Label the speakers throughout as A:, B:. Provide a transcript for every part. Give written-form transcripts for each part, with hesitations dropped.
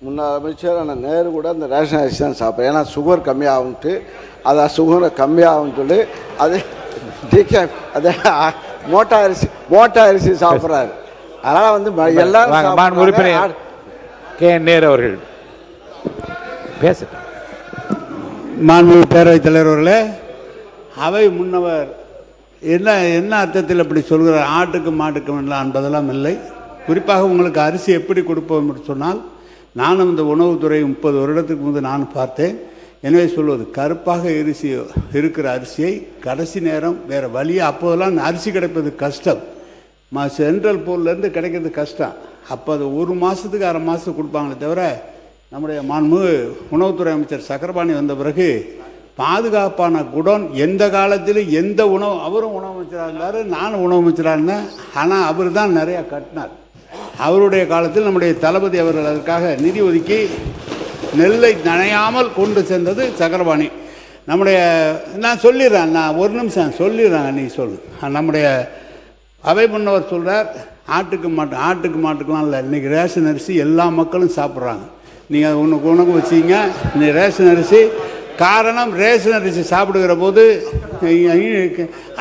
A: முன்னாள் அமைச்சர் ஆனால் நேரு கூட அந்த ரேஷன் அரிசி தான் சாப்பிட்றேன். ஏன்னா சுகர் கம்மியாகும்ட்டு அதை சுகரை கம்மியாகும்னு சொல்லி அது அது மோட்டா அரிசி சாப்பிட்றாரு. அதனால் வந்து எல்லாரும்
B: உறுப்பினர் நேரு அவர்கள் பேச.
C: மாண்புமிகு பேரவைத் தலைவர் அவர்களே, அவை முன்னவர் என்ன அர்த்தத்தில் அப்படி சொல்கிறார்? ஆட்டுக்கு மாட்டுக்கும் என்பதெல்லாம் இல்லை. குறிப்பாக உங்களுக்கு அரிசி எப்படி கொடுப்போம் என்று சொன்னால், நானும் இந்த உணவுத்துறை 30 வருடத்துக்கு முன்பு நான் பார்த்தேன். எனவே சொல்வது, கருப்பாக இருக்கிற அரிசியை கடைசி நேரம் வேறு வழியே, அப்போதெல்லாம் அரிசி கிடைப்பது கஷ்டம், சென்ட்ரல் போர்லேருந்து கிடைக்கிறது கஷ்டம். அப்போ அது 1 மாதத்துக்கு 1/2 மாதத்துக்கு கொடுப்பாங்களே தவிர, நம்முடைய மாண்புமிகு உணவுத்துறை அமைச்சர் சக்கரபாணி வந்த பிறகு பாதுகாப்பான குடோன் எந்த காலத்திலும் எந்த உணவு, அவரும் உணவு அமைச்சராக இருந்தார், நானும் உணவு அமைச்சராக இருந்தேன். ஆனால் அவர் தான் நிறையா கட்டினார். அவருடைய காலத்தில் நம்முடைய தளபதி அவர்கள் அதற்காக நிதி ஒதுக்கி நெல்லை நனையாமல் கொண்டு சென்றது சக்கரபாணி. நம்முடைய நான் சொல்லிடுறேன், நான் 1 நிமிஷம் சொல்லிடுறேன், நீ சொல்லு. நம்முடைய அவை முன்னவர் சொல்கிறார், ஆட்டுக்கு மாட்டுக்கெலாம் இல்லை, இன்றைக்கி ரேஷன் அரிசி எல்லா மக்களும் சாப்பிட்றாங்க. நீங்கள் உனக்கு வச்சிங்க இந்த ரேஷன் அரிசி. காரணம், ரேஷன் அரிசி சாப்பிடுகிற போது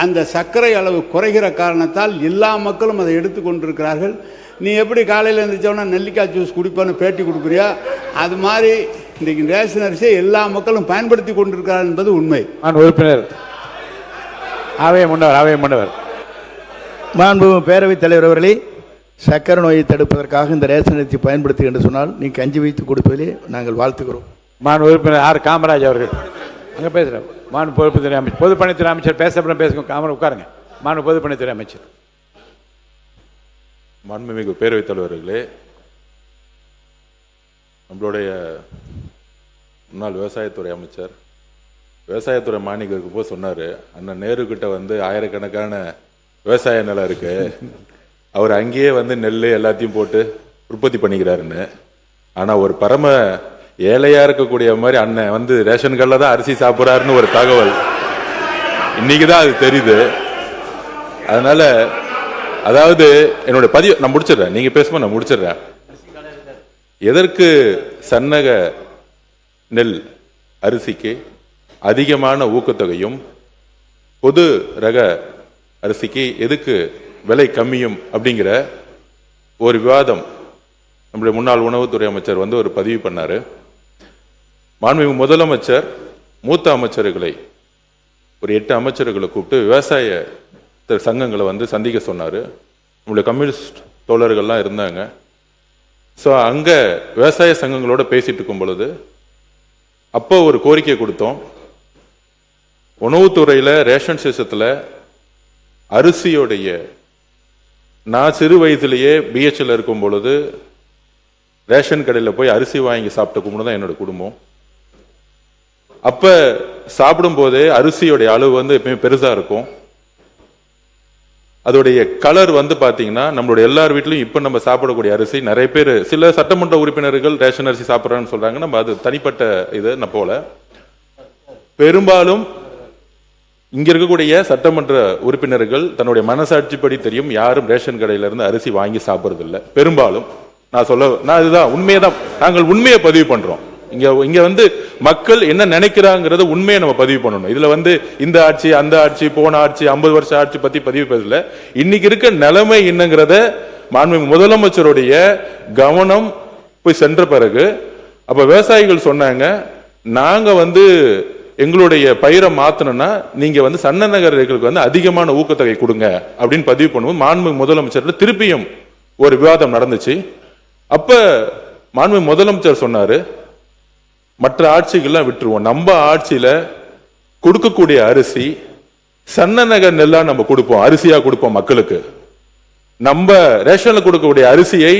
C: அந்த சர்க்கரை அளவு குறைகிற காரணத்தால் எல்லா மக்களும் அதை எடுத்துக்கொண்டிருக்கிறார்கள். நீ எப்படி காலையில் எழுந்திரிச்சோன்னா நெல்லிக்காய் ஜூஸ் குடிப்பான்னு பேட்டி கொடுக்குறியா? அது மாதிரி இன்றைக்கு ரேஷன் அரிசியை எல்லா மக்களும் பயன்படுத்தி கொண்டிருக்கிறார் என்பது உண்மை.
B: உறுப்பினர் அவை முன்னவர்
D: மாண்பு பேரவைத் தலைவர் அவர்களே, சக்கரை நோயை தடுப்பதற்காக இந்த ரேஷன் அரிசி பயன்படுத்து என்று சொன்னால் நீங்கள் கஞ்சி வைத்து கொடுப்பதிலே நாங்கள் வாழ்த்துக்கிறோம்.
B: உறுப்பினர் ஆர் காமராஜ் அவர்கள் அங்கே பேசுகிறேன். பொதுப்பணித்துறை அமைச்சர், பொதுப்பணித்துறை அமைச்சர் பேசப்படும் பேசுங்க. காமராஜ் உட்காருங்க. பொதுப்பணித்துறை அமைச்சர்.
E: மாண்புமிகு பேரவைத் தலைவர்களே, நம்மளுடைய முன்னாள் விவசாயத்துறை அமைச்சர் விவசாயத்துறை மானியருக்கு போய் சொன்னார், அண்ணன் நேரு கிட்ட வந்து ஆயிரக்கணக்கான விவசாய நிலம் இருக்கு, அவர் அங்கேயே வந்து நெல் எல்லாத்தையும் போட்டு உற்பத்தி பண்ணிக்கிறாருன்னு. ஆனால் ஒரு பரம ஏழையா இருக்கக்கூடிய மாதிரி அண்ணன் வந்து ரேஷன் கடையில் தான் அரிசி சாப்பிட்றாருன்னு ஒரு தகவல் இன்னைக்கு தான் அது தெரியுது. அதனால அதாவது என்னுடைய பதிவு நான் முடிச்சிடுறேன், நீங்க பேசும்போது நான் முடிச்சிடுறேன். எதற்கு சன்னக நெல் அரிசிக்கு அதிகமான ஊக்கத்தொகையும் பொது ரக அரிசிக்கு எதுக்கு விலை கம்மியும் அப்படிங்கிற ஒரு விவாதம் நம்முடைய முன்னாள் உணவுத்துறை அமைச்சர் வந்து ஒரு பதிவு பண்ணாரு. மாண்புமிகு முதலமைச்சர் மூத்த அமைச்சர்களை ஒரு 8 அமைச்சர்களை கூப்பிட்டு விவசாய சங்கங்களை வந்து சந்திக்க சொன்னார். நம்மளுடைய கம்யூனிஸ்ட் தோழர்கள்லாம் இருந்தாங்க. ஸோ அங்கே விவசாய சங்கங்களோட பேசிட்டு இருக்கும் பொழுது அப்போ ஒரு கோரிக்கை கொடுத்தோம். உணவுத்துறையில் ரேஷன் சிஸ்டத்தில் அரிசியோடைய, நான் சிறு வயதிலேயே பிஹெச்ல இருக்கும் பொழுது ரேஷன் கடையில் போய் அரிசி வாங்கி சாப்பிட்ட கும்பிட்டு தான் என்னோட குடும்பம். அப்ப சாப்பிடும் போதே அரிசியோடைய அளவு வந்து எப்பயுமே பெருசா இருக்கும். அதோடைய கலர் வந்து பாத்தீங்கன்னா நம்மளுடைய எல்லார் வீட்லயும் இப்ப நம்ம சாப்பிடக்கூடிய அரிசி, நிறைய பேர் சில சட்டமன்ற உறுப்பினர்கள் ரேஷன் அரிசி சாப்பிட்றான்னு சொல்றாங்க. நம்ம அது தனிப்பட்ட இது நான் போல. பெரும்பாலும் இங்க இருக்கக்கூடிய சட்டமன்ற உறுப்பினர்கள் தன்னுடைய மனசாட்சிப்படி தெரியும், யாரும் ரேஷன் கடையில இருந்து அரிசி வாங்கி சாப்பிடுறது இல்லை பெரும்பாலும். நான் இதுதான் உண்மையதான், நாங்கள் உண்மையை பதிவு பண்றோம். இங்க வந்து மக்கள் என்ன நினைக்கிறாங்கிறத உண்மையை நம்ம பதிவு பண்ணணும். இதுல வந்து இந்த ஆட்சி அந்த ஆட்சி போன ஆட்சி 50 வருஷ ஆட்சி பத்தி பதிவு பேசல. இன்னைக்கு இருக்க நிலைமை என்னங்கிறத மாண்புமிகு முதலமைச்சருடைய கவனம் போய் சென்ற பிறகு அப்ப விவசாயிகள் சொன்னாங்க, நாங்க வந்து எங்களுடைய பயிரை மாத்தணும்னா நீங்க வந்து சன்ன நகர்களுக்கு வந்து அதிகமான ஊக்கத்தொகை கொடுங்க அப்படின்னு பதிவு பண்ணுவோம். மாண்புமிகு முதலமைச்சர் திருப்பியும் ஒரு விவாதம் நடந்துச்சு. அப்ப மாண்புமிகு முதலமைச்சர் சொன்னாரு, மற்ற ஆட்சிகள்லாம் விட்டுருவோம், நம்ம ஆட்சியில கொடுக்கக்கூடிய அரிசி சன்ன நகர் நெல்லா நம்ம கொடுப்போம், அரிசியா கொடுப்போம் மக்களுக்கு. நம்ம ரேஷன்ல கொடுக்கக்கூடிய அரிசியை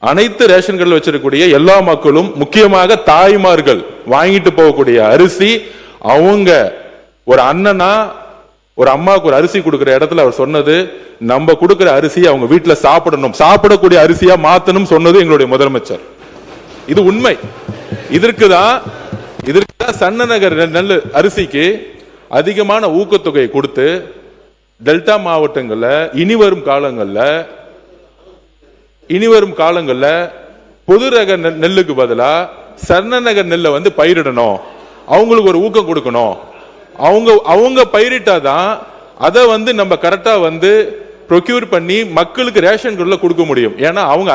E: அனைத்து ரேஷன் கடையில் வச்சிருக்கக்கூடிய எல்லா மக்களும், முக்கியமாக தாய்மார்கள் வாங்கிட்டு போகக்கூடிய அரிசி, அவங்க ஒரு அண்ணனா ஒரு அம்மாவுக்கு ஒரு அரிசி கொடுக்கிற இடத்துல அவர் சொன்னது, நம்ம கொடுக்கிற அரிசி அவங்க வீட்டுல சாப்பிடணும், சாப்பிடக்கூடிய அரிசியா மாத்தணும் சொன்னது எங்களுடைய முதலமைச்சர். இது உண்மை. இதற்குதான் சன்ன நகர் நெல் அரிசிக்கு அதிகமான ஊக்கத்தொகை கொடுத்து டெல்டா மாவட்டங்கள்ல இனி வரும் காலங்கள்ல பொது ரக நெல்லுக்கு பதிலா சர்ணநகர் நெல்லை வந்து பயிரிடணும், அவங்களுக்கு ஒரு ஊக்கம் கொடுக்கணும். அவங்க பயிரிட்டாதான் அதை வந்து நம்ம கரெக்டா வந்து ப்ரொக்யூர் பண்ணி மக்களுக்கு ரேஷன் கடையில கொடுக்க முடியும். ஏன்னா அவங்க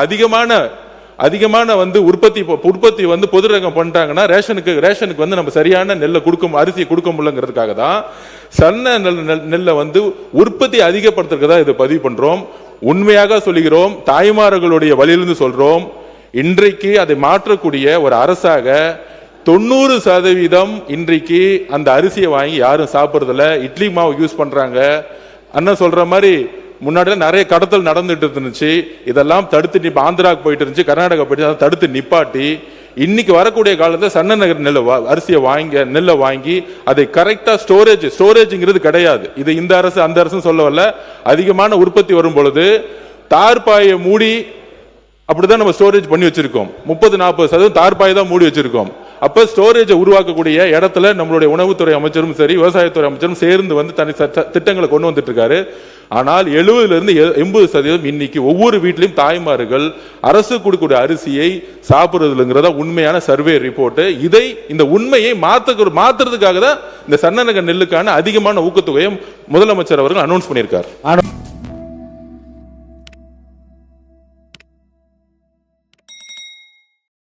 E: அதிகமான வந்து உற்பத்தி வந்து பொது ரகம் பண்ணிட்டாங்கன்னா ரேஷனுக்கு வந்து நம்ம சரியான நெல்லை அரிசியை கொடுக்க முடியலங்கிறதுக்காக தான் சன்ன நெல்லை வந்து உற்பத்தி அதிகப்படுத்துறதுக்கு இதை பதிவு பண்றோம். உண்மையாக சொல்லுகிறோம், தாய்மார்களுடைய வழியிலிருந்து சொல்றோம். இன்றைக்கு அதை மாற்றக்கூடிய ஒரு அரசாக 90% இன்றைக்கு அந்த அரிசியை வாங்கி யாரும் சாப்பிடுறதில்ல. இட்லி மாவு யூஸ் பண்றாங்க. அண்ணன் சொல்ற மாதிரி முன்னாடி நிறைய கடத்தல் நடந்துட்டு இருந்துச்சு. இதெல்லாம் தடுத்து ஆந்திராவுக்கு போயிட்டு இருந்துச்சு, கர்நாடகா போயிட்டு அதை தடுத்து நிப்பாட்டி இன்னைக்கு வரக்கூடிய காலத்தில் சன்னநகர் அரிசியை நெல்லை வாங்கி அதை கரெக்டா ஸ்டோரேஜ்ங்கிறது கிடையாது. இது இந்த அரசு அந்த அரசு சொல்லவல்ல. அதிகமான உற்பத்தி வரும் பொழுது தார்பாயை மூடி அப்படிதான் நம்ம ஸ்டோரேஜ் பண்ணி வச்சிருக்கோம். 30-40% தார்பாய் தான் மூடி வச்சிருக்கோம். அப்ப ஸ்டோரேஜை உருவாக்கக்கூடிய இடத்துல நம்மளுடைய உணவுத்துறை அமைச்சரும் சரி, விவசாயத்துறை அமைச்சரும் சேர்ந்து வந்து தனி திட்டங்களை கொண்டு வந்துட்டு இருக்காரு. ஆனால் 70-80% இன்னைக்கு ஒவ்வொரு வீட்லயும் தாய்மார்கள் அரசு கொடுக்கக்கூடிய அரிசியை சாப்பிடுறதுங்கிறத உண்மையான சர்வே ரிப்போர்ட். இந்த உண்மையை மாத்துறதுக்காக தான் இந்த சன்னநகர் நெல்லுக்கான அதிகமான ஊக்கத்தொகையை முதலமைச்சர் அவர்கள் அனௌன்ஸ் பண்ணியிருக்கார்.